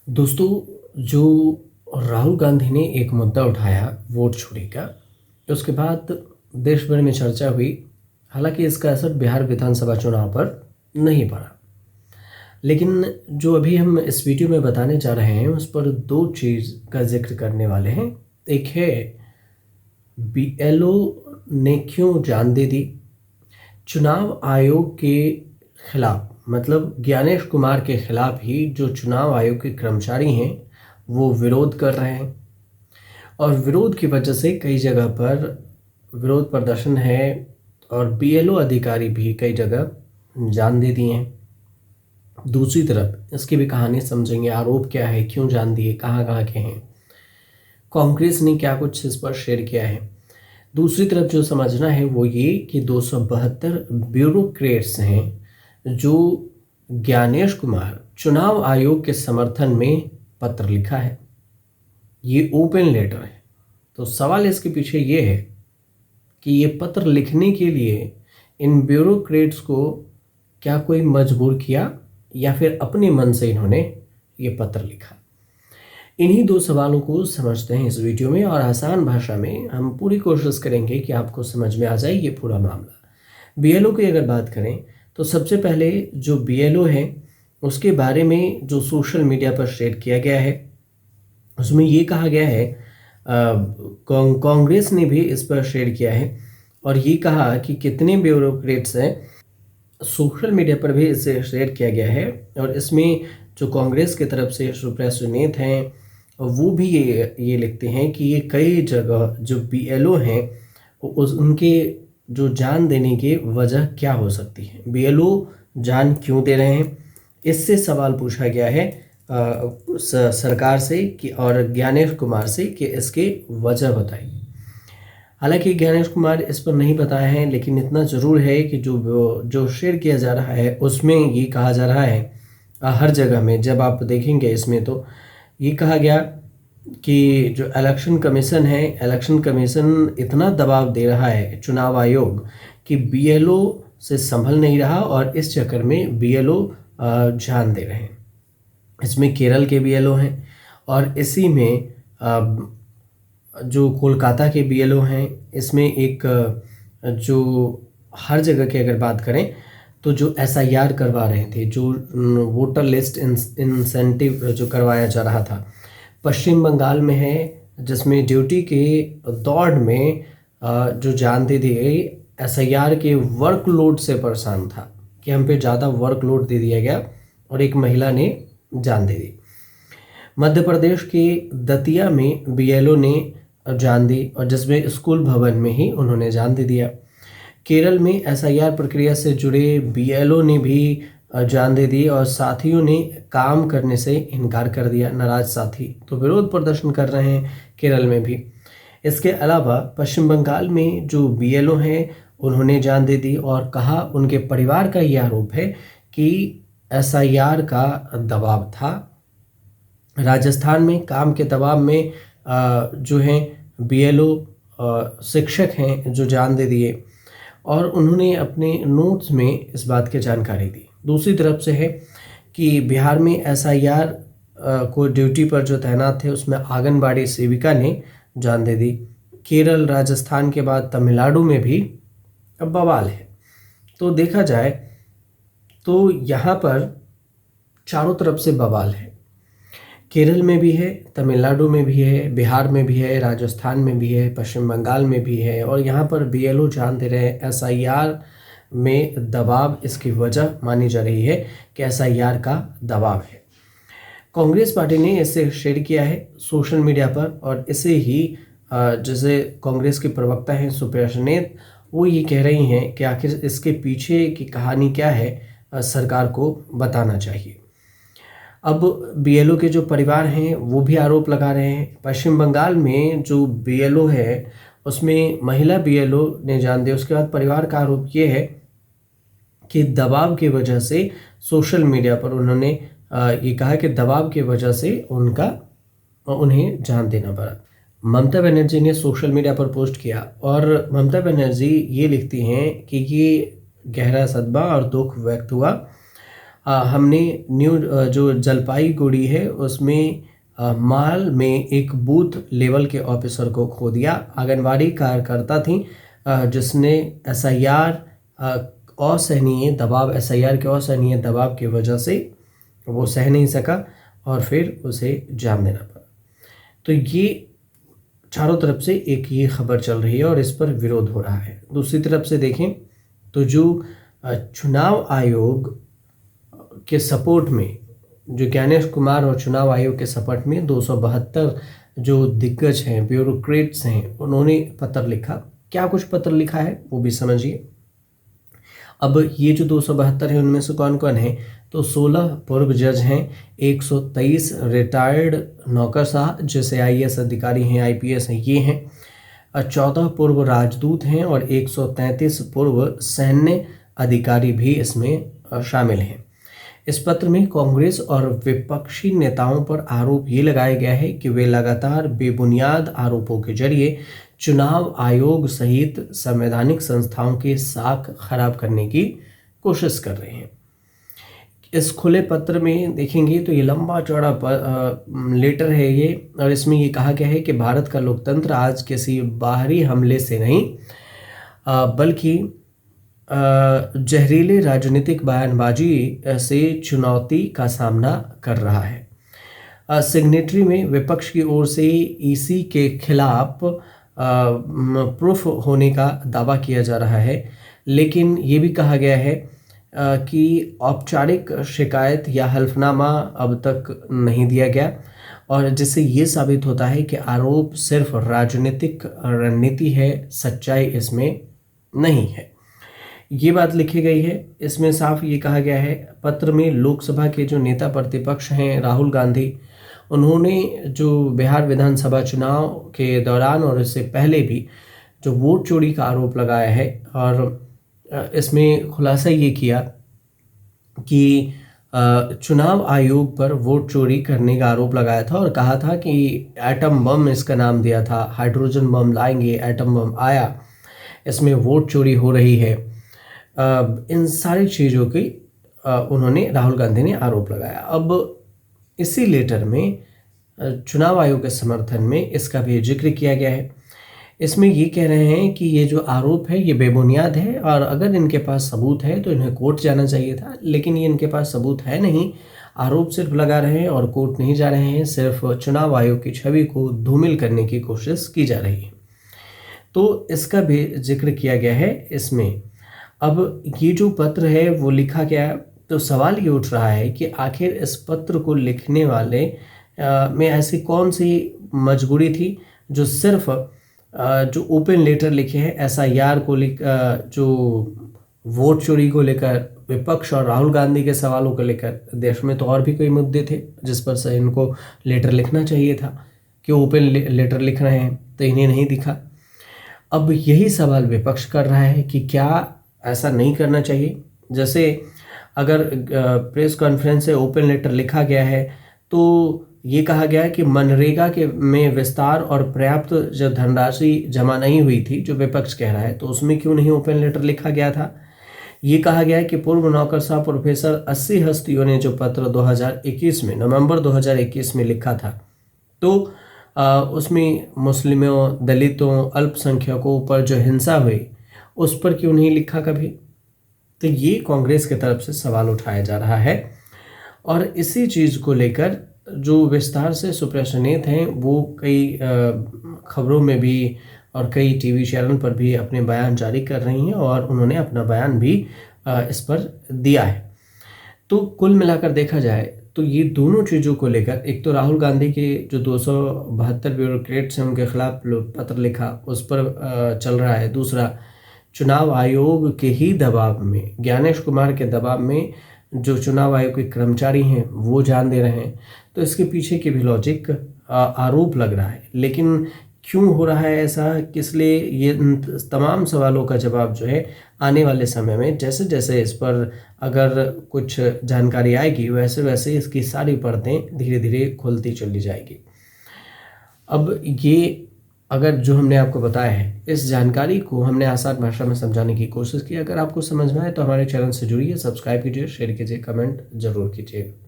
दोस्तों, जो राहुल गांधी ने एक मुद्दा उठाया वोट चोरी का, उसके बाद देश भर में चर्चा हुई। हालांकि इसका असर बिहार विधानसभा चुनाव पर नहीं पड़ा, लेकिन जो अभी हम इस वीडियो में बताने जा रहे हैं उस पर दो चीज़ का जिक्र करने वाले हैं। एक है बीएलओ ने क्यों जान दे दी, चुनाव आयोग के खिलाफ, मतलब ज्ञानेश कुमार के खिलाफ ही जो चुनाव आयोग के कर्मचारी हैं वो विरोध कर रहे हैं, और विरोध की वजह से कई जगह पर विरोध प्रदर्शन है और बीएलओ अधिकारी भी कई जगह जान दे दिए हैं। दूसरी तरफ इसकी भी कहानी समझेंगे, आरोप क्या है, क्यों जान दिए, कहाँ कहाँ के हैं, कांग्रेस ने क्या कुछ इस पर शेयर किया है। दूसरी तरफ जो समझना है वो ये कि 272 ब्यूरोक्रेट्स हैं जो ज्ञानेश कुमार चुनाव आयोग के समर्थन में पत्र लिखा है। ये ओपन लेटर है। तो सवाल इसके पीछे ये है कि ये पत्र लिखने के लिए इन ब्यूरोक्रेट्स को क्या कोई मजबूर किया या फिर अपने मन से इन्होंने ये पत्र लिखा। इन्हीं दो सवालों को समझते हैं इस वीडियो में, और आसान भाषा में हम पूरी कोशिश करेंगे कि आपको समझ में आ जाए ये पूरा मामला। बीएलओ की अगर बात करें तो सबसे पहले जो बीएलओ है उसके बारे में जो सोशल मीडिया पर शेयर किया गया है उसमें ये कहा गया है, कांग्रेस ने भी इस पर शेयर किया है और ये कहा कि कितने ब्यूरोक्रेट्स हैं, सोशल मीडिया पर भी इसे शेयर किया गया है। और इसमें जो कांग्रेस की तरफ से सुप्रिया सुनीत हैं वो भी ये लिखते हैं कि ये कई जगह जो बीएलओ हैं उनके जो जान देने की वजह क्या हो सकती है, बीएलओ जान क्यों दे रहे हैं। इससे सवाल पूछा गया है सरकार से कि और ज्ञानेश कुमार से कि इसके वजह बताइए। हालांकि ज्ञानेश कुमार इस पर नहीं बताए हैं, लेकिन इतना ज़रूर है कि जो शेयर किया जा रहा है उसमें ये कहा जा रहा है, हर जगह में जब आप देखेंगे इसमें तो ये कहा गया कि जो इलेक्शन कमीशन है, इलेक्शन कमीशन इतना दबाव दे रहा है चुनाव आयोग कि बीएलओ से संभल नहीं रहा और इस चक्कर में बीएलओ जान दे रहे हैं। इसमें केरल के बीएलओ हैं और इसी में जो कोलकाता के बीएलओ हैं। इसमें एक जो हर जगह की अगर बात करें तो जो एसआईआर करवा रहे थे, जो वोटर लिस्ट इंसेंटिव जो करवाया जा रहा था, पश्चिम बंगाल में है, जिसमें ड्यूटी के दौड़ में जो जान दे दी गई, एसआईआर के वर्कलोड से परेशान था कि हम पे ज़्यादा वर्कलोड दे दिया गया और एक महिला ने जान दे दी। मध्य प्रदेश के दतिया में बीएलओ ने जान दी और जिसमें स्कूल भवन में ही उन्होंने जान दे दिया। केरल में एसआईआर प्रक्रिया से जुड़े बीएलओ ने भी जान दे दी और साथियों ने काम करने से इनकार कर दिया। नाराज साथी तो विरोध प्रदर्शन कर रहे हैं केरल में भी। इसके अलावा पश्चिम बंगाल में जो बीएलओ हैं उन्होंने जान दे दी और कहा, उनके परिवार का यह आरोप है कि एसआईआर का दबाव था। राजस्थान में काम के दबाव में जो हैं बीएलओ शिक्षक हैं जो जान दे दिए और उन्होंने अपने नोट्स में इस बात की जानकारी दी। दूसरी तरफ से है कि बिहार में एसआईआर को ड्यूटी पर जो तैनात थे उसमें आंगनबाड़ी सेविका ने जान दे दी। केरल राजस्थान के बाद तमिलनाडु में भी अब बवाल है। तो देखा जाए तो यहाँ पर चारों तरफ से बवाल है। केरल में भी है, तमिलनाडु में भी है, बिहार में भी है, राजस्थान में भी है, पश्चिम बंगाल में भी है और यहाँ पर बीएलओ जान दे रहे हैं। एसआईआर में दबाव इसकी वजह मानी जा रही है कि एसआईआर का दबाव है। कांग्रेस पार्टी ने इसे शेयर किया है सोशल मीडिया पर और इसे ही जैसे कांग्रेस के प्रवक्ता हैं सुप्रिया सुनीत, वो ये कह रही हैं कि आखिर इसके पीछे की कहानी क्या है, सरकार को बताना चाहिए। अब बीएलओ के जो परिवार हैं वो भी आरोप लगा रहे हैं। पश्चिम बंगाल में जो बीएलओ है उसमें महिला बीएलओ ने जान दिया। उसके बाद परिवार का आरोप ये है कि दबाव की वजह से सोशल मीडिया पर उन्होंने ये कहा कि दबाव की वजह से उन्हें जान देना पड़ा। ममता बनर्जी ने सोशल मीडिया पर पोस्ट किया और ममता बनर्जी ये लिखती हैं कि ये गहरा सदमा और दुख व्यक्त हुआ। हमने जो जलपाईगुड़ी है उसमें माल में एक बूथ लेवल के ऑफिसर को खो दिया। आंगनवाड़ी कार्यकर्ता थी जिसने एसआईआर के असहनीय दबाव की वजह से वो सह नहीं सका और फिर उसे जाम देना पड़ा। तो ये चारों तरफ से एक ये खबर चल रही है और इस पर विरोध हो रहा है। दूसरी तरफ से देखें तो जो चुनाव आयोग के सपोर्ट में, जो ज्ञानेश कुमार और चुनाव आयोग के सपोर्ट में 272 जो दिग्गज हैं, ब्यूरोक्रेट्स हैं, उन्होंने पत्र लिखा। क्या कुछ पत्र लिखा है वो भी समझिए। अब ये जो 272 है उनमें से कौन कौन है, तो 16 पूर्व जज हैं, 123 रिटायर्ड नौकरशाह जैसे आईएएस अधिकारी हैं, आईपीएस हैं, ये हैं, 14 पूर्व राजदूत हैं और 133 पूर्व सैन्य अधिकारी भी इसमें शामिल हैं। इस पत्र में कांग्रेस और विपक्षी नेताओं पर आरोप ये लगाया गया है कि वे लगातार बेबुनियाद आरोपों के जरिए चुनाव आयोग सहित संवैधानिक संस्थाओं के साख खराब करने की कोशिश कर रहे हैं। इस खुले पत्र में देखेंगे तो ये लंबा चौड़ा लेटर है ये, और इसमें ये कहा गया है कि भारत का लोकतंत्र आज किसी बाहरी हमले से नहीं बल्कि जहरीले राजनीतिक बयानबाजी से चुनौती का सामना कर रहा है। सिग्नेटरी में विपक्ष की ओर से ईसी के खिलाफ प्रूफ होने का दावा किया जा रहा है, लेकिन ये भी कहा गया है कि औपचारिक शिकायत या हल्फनामा अब तक नहीं दिया गया, और जिससे ये साबित होता है कि आरोप सिर्फ राजनीतिक रणनीति है, सच्चाई इसमें नहीं है। ये बात लिखी गई है। इसमें साफ ये कहा गया है पत्र में, लोकसभा के जो नेता प्रतिपक्ष हैं राहुल गांधी, उन्होंने जो बिहार विधानसभा चुनाव के दौरान और इससे पहले भी जो वोट चोरी का आरोप लगाया है, और इसमें खुलासा ये किया कि चुनाव आयोग पर वोट चोरी करने का आरोप लगाया था और कहा था कि एटम बम इसका नाम दिया था, हाइड्रोजन बम लाएंगे, एटम बम आया, इसमें वोट चोरी हो रही है। इन सारी चीज़ों की उन्होंने, राहुल गांधी ने आरोप लगाया। अब इसी लेटर में चुनाव आयोग के समर्थन में इसका भी जिक्र किया गया है। इसमें ये कह रहे हैं कि ये जो आरोप है ये बेबुनियाद है, और अगर इनके पास सबूत है तो इन्हें कोर्ट जाना चाहिए था, लेकिन ये इनके पास सबूत है नहीं, आरोप सिर्फ लगा रहे हैं और कोर्ट नहीं जा रहे हैं, सिर्फ चुनाव आयोग की छवि को धूमिल करने की कोशिश की जा रही है। तो इसका भी जिक्र किया गया है इसमें। अब ये जो पत्र है वो लिखा गया, तो सवाल ये उठ रहा है कि आखिर इस पत्र को लिखने वाले में ऐसी कौन सी मजबूरी थी जो सिर्फ जो ओपन लेटर लिखे हैं एसआईआर को जो वोट चोरी को लेकर, विपक्ष और राहुल गांधी के सवालों को लेकर, देश में तो और भी कई मुद्दे थे जिस पर से इनको लेटर लिखना चाहिए था, कि ओपन लेटर लिख रहे हैं तो इन्हें नहीं दिखा। अब यही सवाल विपक्ष कर रहा है कि क्या ऐसा नहीं करना चाहिए। जैसे अगर प्रेस कॉन्फ्रेंस से ओपन लेटर लिखा गया है तो ये कहा गया है कि मनरेगा के में विस्तार और पर्याप्त जो धनराशि जमा नहीं हुई थी, जो विपक्ष कह रहा है, तो उसमें क्यों नहीं ओपन लेटर लिखा गया था। ये कहा गया है कि पूर्व नौकरशाह प्रोफेसर 80 हस्तियों ने जो पत्र 2021 में, नवंबर 2021 में लिखा था, तो उसमें मुस्लिमों, दलितों, अल्पसंख्यकों पर जो हिंसा हुई उस पर क्यों नहीं लिखा कभी। तो ये कांग्रेस की तरफ से सवाल उठाया जा रहा है, और इसी चीज़ को लेकर जो विस्तार से सुप्रिया हैं वो कई खबरों में भी और कई टीवी चैनल पर भी अपने बयान जारी कर रही हैं, और उन्होंने अपना बयान भी इस पर दिया है। तो कुल मिलाकर देखा जाए तो ये दोनों चीज़ों को लेकर, एक तो राहुल गांधी के जो 272 ब्यूरोक्रेट्स हैं उनके खिलाफ पत्र लिखा, उस पर चल रहा है। दूसरा, चुनाव आयोग के ही दबाव में, ज्ञानेश कुमार के दबाव में जो चुनाव आयोग के कर्मचारी हैं वो जान दे रहे हैं। तो इसके पीछे की भी लॉजिक आरोप लग रहा है, लेकिन क्यों हो रहा है ऐसा, किस लिए, ये तमाम सवालों का जवाब जो है आने वाले समय में, जैसे जैसे इस पर अगर कुछ जानकारी आएगी वैसे वैसे इसकी सारी परतें धीरे धीरे खुलती चली जाएगी। अब ये अगर जो हमने आपको बताया है, इस जानकारी को हमने आसान भाषा में समझाने की कोशिश की। अगर आपको समझ में आए तो हमारे चैनल से जुड़िए, सब्सक्राइब कीजिए, शेयर कीजिए, कमेंट ज़रूर कीजिएगा।